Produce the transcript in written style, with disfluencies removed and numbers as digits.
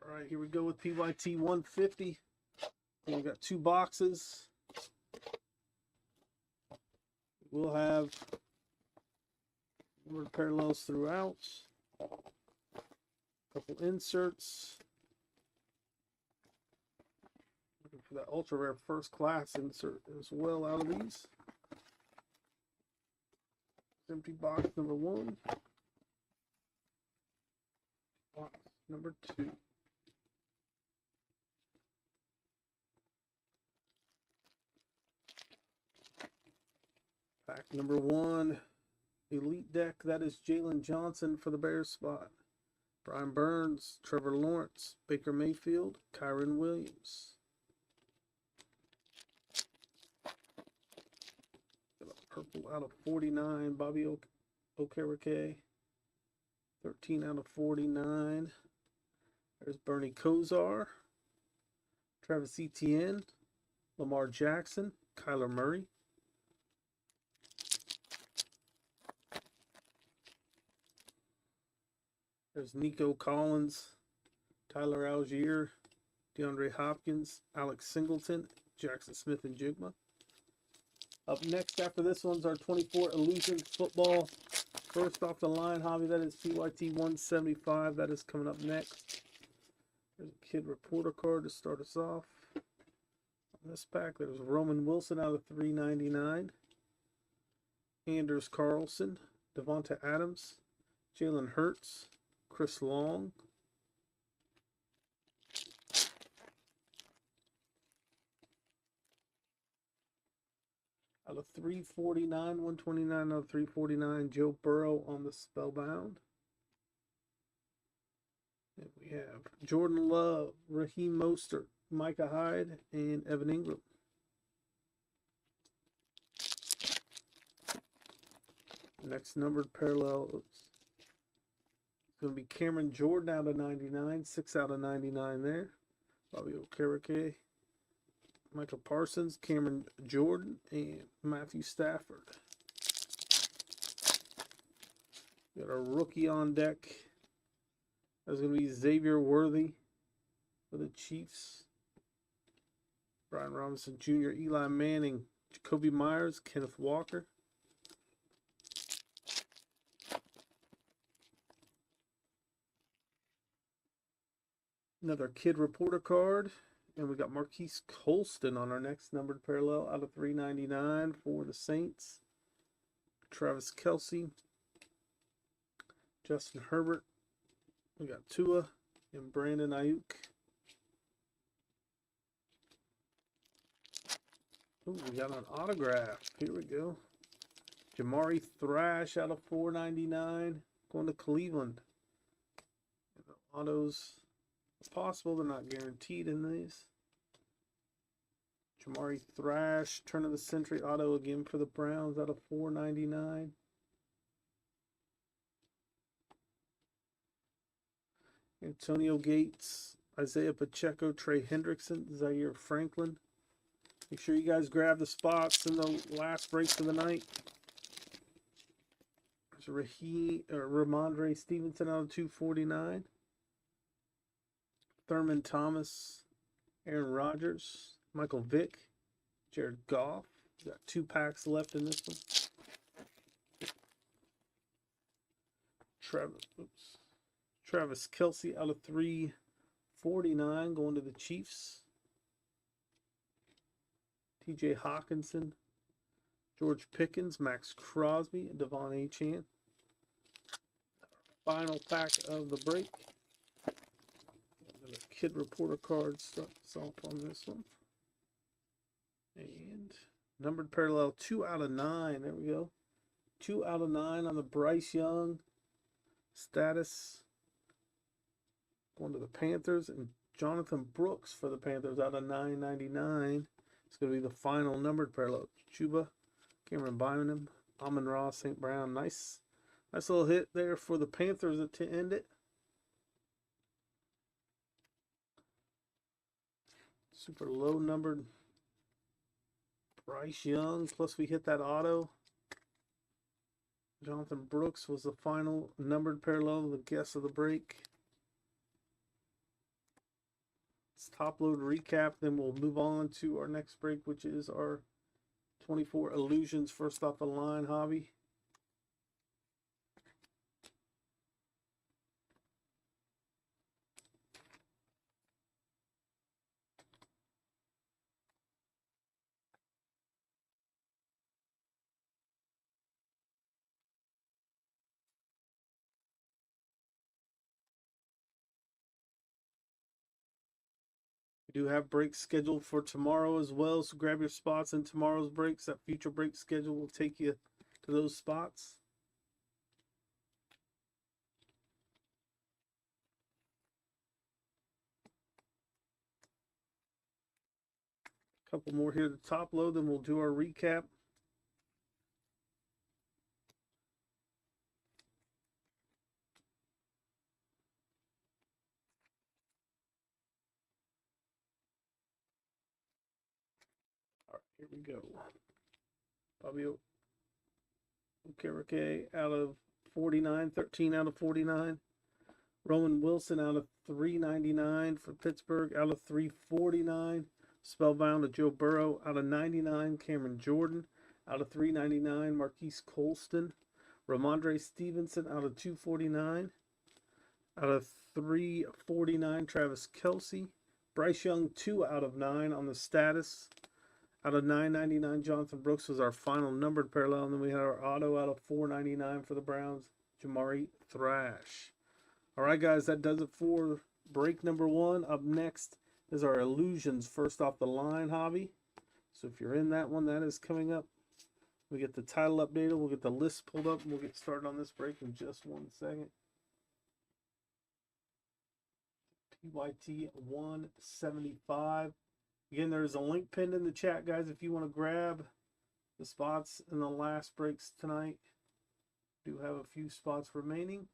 All right, here we go with PYT 150. And we got 2 boxes. We'll have numbered parallels throughout. A couple inserts. Looking for that ultra rare first class insert as well out of these. Empty box number 1. Box number 2. Pack number 1. Elite deck. That is Jalen Johnson for the Bears spot. Brian Burns, Trevor Lawrence, Baker Mayfield, Kyron Williams. Got a purple out of 49, Bobby Okereke. 13 out of 49. There's Bernie Kosar, Travis Etienne, Lamar Jackson, Kyler Murray. There's Nico Collins, Tyler Algier, DeAndre Hopkins, Alex Singleton, Jackson Smith and Jigma. Up next after this one's our 24 Illusions football. First off the line hobby, that is PYT 175. That is coming up next. There's a kid reporter card to start us off. On this pack, there's Roman Wilson out of 399. Anders Carlson, Devonta Adams, Jalen Hurts, Chris Long. Out of 349, 129 out of 349, Joe Burrow on the Spellbound. And we have Jordan Love, Raheem Mostert, Micah Hyde, and Evan Ingram. Next numbered parallel is going to be Cameron Jordan out of 99, 6 out of 99 there. Bobby Okereke, Michael Parsons, Cameron Jordan, and Matthew Stafford. Got our rookie on deck. That's going to be Xavier Worthy for the Chiefs. Brian Robinson Jr., Eli Manning, Jacoby Myers, Kenneth Walker. Another kid reporter card. And we got Marquise Colston on our next numbered parallel out of 399 for the Saints. Travis Kelce, Justin Herbert. We got Tua and Brandon Ayuk. Ooh, we got an autograph. Here we go. Jamari Thrash out of 499 going to Cleveland. And the autos. It's possible, they're not guaranteed in these. Jamari Thrash, turn of the century auto again for the Browns out of 499. Antonio Gates, Isaiah Pacheco, Trey Hendrickson, Zaire Franklin. Make sure you guys grab the spots in the last breaks of the night. There's Ramondre Stevenson out of 249. Thurman Thomas, Aaron Rodgers, Michael Vick, Jared Goff. We've got 2 packs left in this one. Travis Kelce out of 349 going to the Chiefs. TJ Hawkinson, George Pickens, Max Crosby, and Devon Achane. Final pack of the break. Kid reporter card starts off on this one. And numbered parallel 2 out of 9. There we go. 2 out of 9 on the Bryce Young status. Going to the Panthers. And Jonathan Brooks for the Panthers out of 999. It's going to be the final numbered parallel. Chuba, Cameron Bynum, Amon-Ra St. Brown. Nice little hit there for the Panthers to end it. Super low numbered Bryce Young. Plus we hit that auto. Jonathan Brooks was the final numbered parallel, the guess of the break. It's top load recap. Then we'll move on to our next break, which is our 24 Illusions first off the line hobby. We do have breaks scheduled for tomorrow as well, so grab your spots in tomorrow's breaks. That future break schedule will take you to those spots. A couple more here at the top load, then we'll do our recap. All right, here we go. Fabio Okereke out of 49, 13 out of 49. Roman Wilson out of 399 for Pittsburgh, out of 349. Spellbound to Joe Burrow out of 99. Cameron Jordan out of 399. Marquise Colston. Ramondre Stevenson out of 249. Out of 349, Travis Kelce. Bryce Young, 2 out of 9 on the status. Out of 999, Jonathan Brooks was our final numbered parallel. And then we had our auto out of 499 for the Browns, Jamari Thrash. All right, guys, that does it for break number 1. Up next is our Illusions first off the line hobby. So if you're in that one, that is coming up. We get the title updated. We'll get the list pulled up, and we'll get started on this break in just 1 second. PYT 175. Again, there's a link pinned in the chat, guys, if you want to grab the spots in the last breaks tonight. Do have a few spots remaining.